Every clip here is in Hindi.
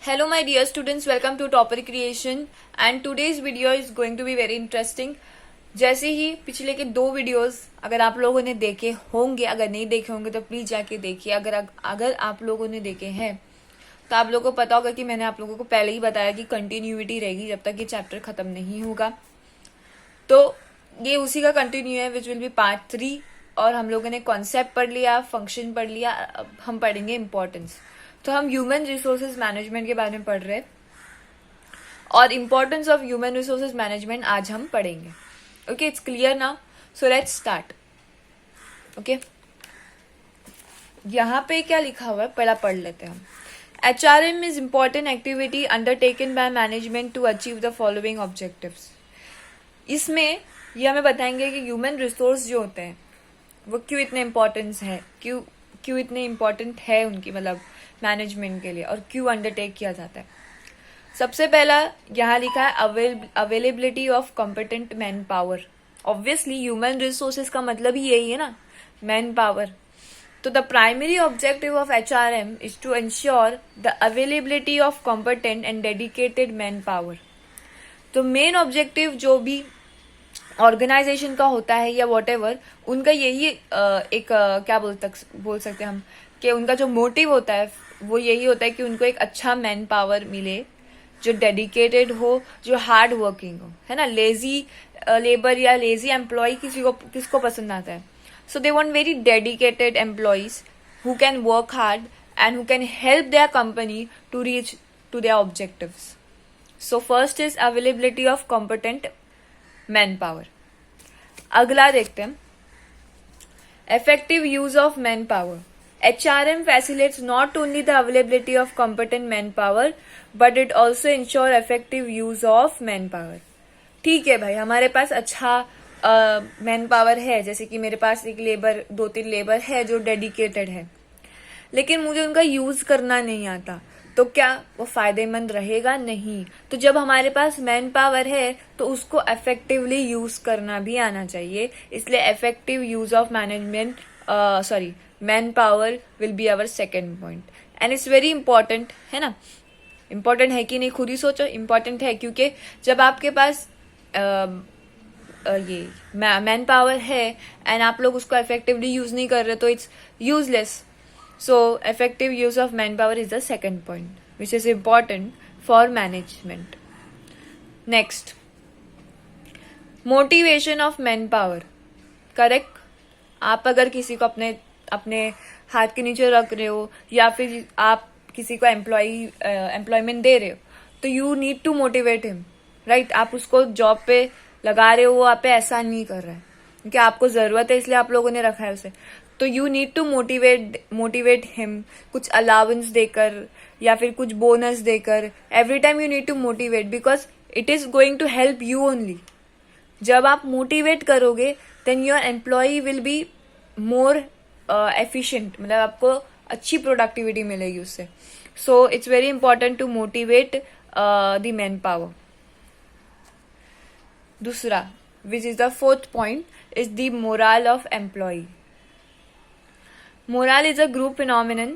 Hello my dear students, welcome to Topper Creation and today's video is going to be very interesting. जैसे ही पिछले के 2 वीडियोस अगर आप लोगों ने देखे होंगे, अगर नहीं देखे होंगे तो प्लीज जाके देखिए. अगर आप लोगों ने देखे हैं तो आप लोगों को पता होगा कि मैंने आप लोगों को पहले ही बताया कि कंटिन्यूटी रहेगी जब तक ये चैप्टर खत्म नहीं होगा. तो ये उसी का कंटिन्यू है विच विल बी पार्ट 3 और हम लोगों ने कॉन्सेप्ट पढ़ लिया, फंक्शन पढ़ लिया. अब हम पढ़ेंगे इम्पोर्टेंस. तो हम ह्यूमन रिसोर्सेज मैनेजमेंट के बारे में पढ़ रहे हैं और importance of human resources management आज हम पढ़ेंगे. Okay, it's clear now. So let's start. Okay, यहाँ पे क्या लिखा हुआ है पहला पढ़ लेते हैं हम. HRM is important activity undertaken by management to achieve the following objectives. इसमें ये हमें बताएंगे कि ह्यूमन रिसोर्स जो होते हैं वो क्यों इतने इम्पोर्टेंस है, क्यों इतने इम्पोर्टेंट है उनकी मतलब मैनेजमेंट के लिए और क्यों अंडरटेक किया जाता है. सबसे पहला यहाँ लिखा है availability of competent man power. Obviously human resources का मतलब ही यही है ना, मैन पावर. तो the primary objective of HRM is to ensure the availability of competent and dedicated man power. तो मेन ऑब्जेक्टिव जो भी ऑर्गेनाइजेशन का होता है या वॉटेवर, उनका यही एक क्या बोल सकते हैं हम कि उनका जो मोटिव होता है वो यही होता है कि उनको एक अच्छा मैन पावर मिले जो डेडिकेटेड हो, जो हार्ड वर्किंग हो, है ना. लेजी लेबर या लेजी एम्प्लॉय किसको पसंद आता है. So they want very dedicated employees who can work hard and who can help their company to reach to their objectives. So first is availability of competent man power. अगला देखते हैं effective use of manpower. HRM facilitates not only the availability of competent manpower but it also ensure effective use of manpower. ठीक है भाई, हमारे पास अच्छा मैन पावर है, जैसे कि मेरे पास एक लेबर 2-3 लेबर है जो डेडिकेटेड है, लेकिन मुझे उनका यूज करना नहीं आता, तो क्या वो फायदेमंद रहेगा? नहीं. तो जब हमारे पास मैन पावर है तो उसको इफेक्टिवली यूज करना भी आना चाहिए. इसलिए effective use of man power will be our second point and it's very important, है ना. इंपॉर्टेंट है कि नहीं खुद ही सोचो. इंपॉर्टेंट है क्योंकि जब आपके पास ये मैन पावर है एंड आप लोग उसको इफेक्टिवली यूज नहीं कर रहे तो it's useless. So, effective use of manpower is the second point, which is important for management. Next, motivation of manpower. Correct? आप अगर किसी को अपने हाथ के नीचे रख रहे हो या फिर आप किसी को एम्प्लॉयमेंट दे रहे हो तो you need to motivate him, right. आप उसको जॉब पे लगा रहे हो, वो आप पे एहसान नहीं कर रहा है क्योंकि आपको जरूरत है इसलिए आप लोगों ने रखा है उसे. तो you need to motivate him, कुछ अलाउंस देकर या फिर कुछ बोनस देकर. Every time you need to motivate because it is going to help you only. जब आप मोटिवेट करोगे then your employee will be more efficient, मतलब आपको अच्छी प्रोडक्टिविटी मिलेगी उससे. So it's very important to motivate the manpower. दूसरा, which is the fourth point, is the morale of employee. Morale is a group phenomenon.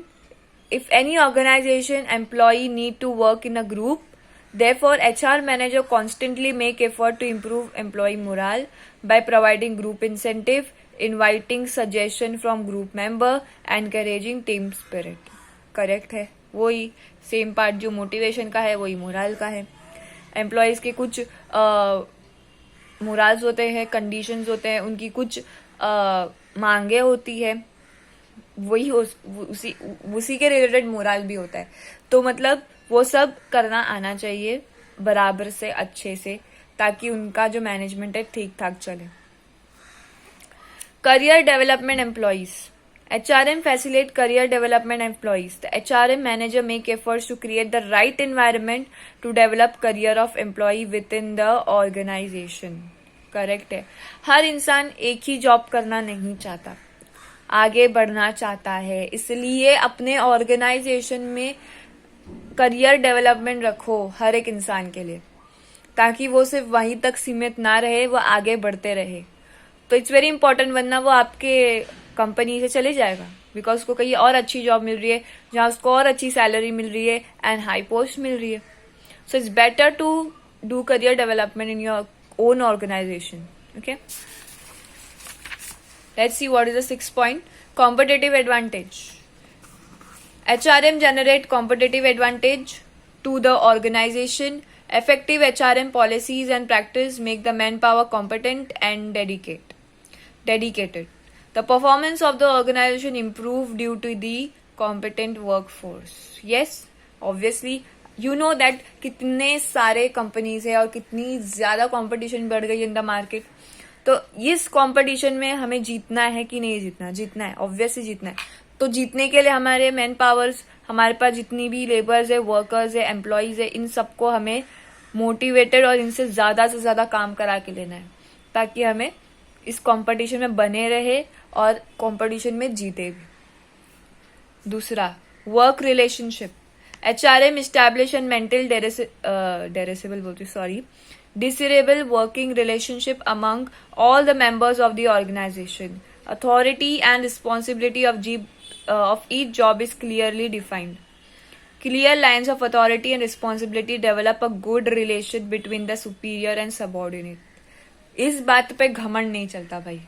If any organization employee need to work in a group, therefore HR manager constantly make effort to improve employee morale by providing group incentive, inviting suggestion from group member, encouraging team spirit. Correct है, वही सेम पार्ट जो मोटिवेशन का है वही मोरल का है. एम्प्लॉयज के कुछ मोरल्स होते हैं, कंडीशंस होते हैं, उनकी कुछ मांगे होती है, वही उसी के रिलेटेड मोरल भी होता है. तो मतलब वो सब करना आना चाहिए बराबर से, अच्छे से, ताकि उनका जो मैनेजमेंट है ठीक ठाक चले. Career development employees. HRM facilitate career development employees. The HRM manager make efforts to create the right environment to develop career of employee within the organization. Correct है. हर इंसान एक ही जॉब करना नहीं चाहता, आगे बढ़ना चाहता है. इसलिए अपने ऑर्गेनाइजेशन में करियर डेवलपमेंट रखो हर एक इंसान के लिए, ताकि वो सिर्फ वहीं तक सीमित ना रहे, वो आगे बढ़ते रहे. तो इट्स वेरी इंपॉर्टेंट, वरना वो आपके कंपनी से चले जाएगा. बिकॉज उसको कहीं और अच्छी जॉब मिल रही है जहाँ उसको और अच्छी सैलरी मिल रही है एंड हाई पोस्ट मिल रही है. So it's better to do career development in your own organisation. Okay, let's see what is the sixth point. Competitive advantage. HRM generate competitive advantage to the organization. Effective HRM policies and practice make the manpower competent and dedicated. The performance of the organization improve due to the competent workforce. Yes, obviously you know that कितने सारे companies है और कितनी ज्यादा competition बढ़ गई in the market. तो इस कंपटीशन में हमें जीतना है कि नहीं जीतना? जीतना है, ऑब्वियसली जीतना है. तो जीतने के लिए हमारे मैन पावर्स, हमारे पास जितनी भी लेबर्स है, वर्कर्स है, एम्प्लॉयज है, इन सबको हमें मोटिवेटेड और इनसे ज्यादा से ज्यादा काम करा के लेना है ताकि हमें इस कंपटीशन में बने रहे और कंपटीशन में जीते भी. दूसरा, work relationship. HRM establish and maintain desirable working relationship among all the members of the organization. Authority and responsibility of each job is clearly defined. Clear lines of authority and responsibility develop a good relation between the superior and subordinate. इस बात पे घमंड नहीं चलता भाई.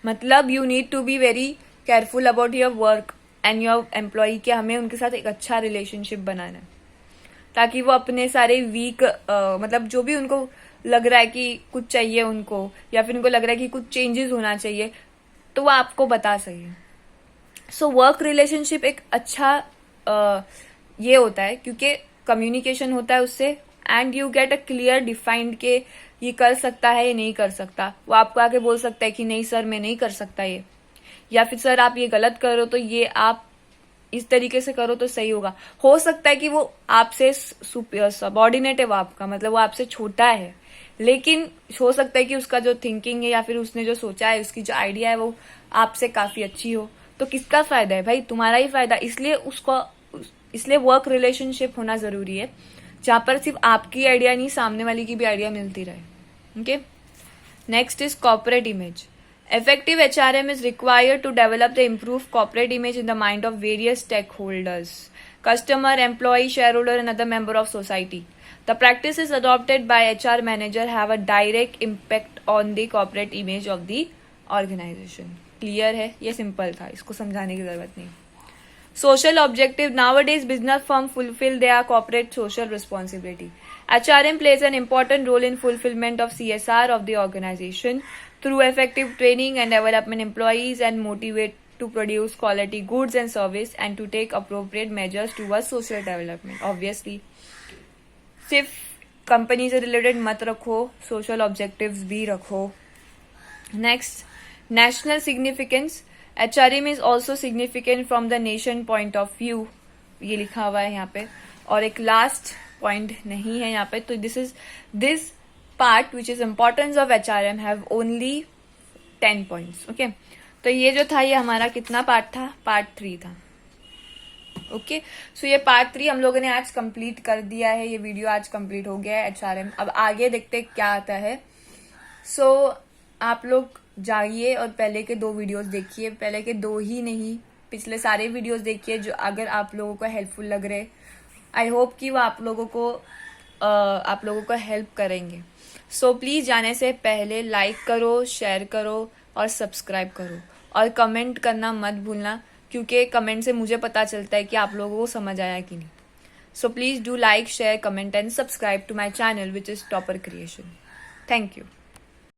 मतलब you need to be very careful about your work and your employee कि हमें उनके साथ एक अच्छा रिलेशनशिप बनाना है ताकि वो अपने सारे वीक मतलब जो भी उनको लग रहा है कि कुछ चाहिए उनको या फिर उनको लग रहा है कि कुछ चेंजेस होना चाहिए तो वो आपको बता सके. सो वर्क रिलेशनशिप एक अच्छा ये होता है क्योंकि कम्युनिकेशन होता है उससे and you get a clear defined के ये कर सकता है या नहीं कर सकता. वो आपको आके बोल सकता है कि नहीं सर मैं नहीं कर सकता ये, या फिर सर आप ये गलत करो तो ये आप इस तरीके से करो तो सही होगा. हो सकता है कि वो आपसे सबऑर्डिनेट है, वो आपका मतलब वो आपसे छोटा है, लेकिन हो सकता है कि उसका जो थिंकिंग है या फिर उसने जो सोचा है, उसकी जो आइडिया है वो आपसे काफी अच्छी हो. तो किसका फायदा है भाई? तुम्हारा ही फायदा. इसलिए वर्क रिलेशनशिप होना जरूरी है जहां पर सिर्फ आपकी आइडिया नहीं सामने वाली की भी आइडिया मिलती रहे. Okay, next is corporate image. Effective HRM is required to develop the improved corporate image in the mind of various stakeholders, customer, employee, shareholder, and other member of society. The practices adopted by HR manager have a direct impact on the corporate image of the organization. Clear है? ये simple था, इसको समझाने की जरूरत नहीं. Social objective. Nowadays, business firms fulfill their corporate social responsibility. HRM plays an important role in fulfillment of CSR of the organization through effective training and development employees and motivate to produce quality goods and service and to take appropriate measures towards social development. Obviously, सिर्फ कंपनी से रिलेटेड मत रखो, सोशल ऑब्जेक्टिव्स भी रखो. Next, national significance. HRM is also significant from the nation point of view. ये लिखा हुआ है यहाँ पे. और एक लास्ट पॉइंट नहीं है यहाँ पे. तो this part which is importance of HRM have only 10 points. Okay, तो ये जो था ये हमारा कितना पार्ट था? पार्ट 3 था. ओके, सो ये पार्ट 3 हम लोगों ने आज कंप्लीट कर दिया है. ये वीडियो आज कंप्लीट हो गया है HRM. अब आगे देखते क्या आता है. सो आप लोग जाइए और पहले के 2 वीडियोस देखिए. पहले के 2 ही नहीं, पिछले सारे वीडियोस देखिए जो अगर आप लोगों को हेल्पफुल लग रहे. आई होप कि वो आप लोगों को हेल्प करेंगे. सो प्लीज जाने से पहले लाइक करो, शेयर करो और सब्सक्राइब करो और कमेंट करना मत भूलना क्योंकि कमेंट से मुझे पता चलता है कि आप लोगों को समझ आया कि नहीं. So please do like, share, comment and subscribe to my channel which is Topper Creation. Thank you.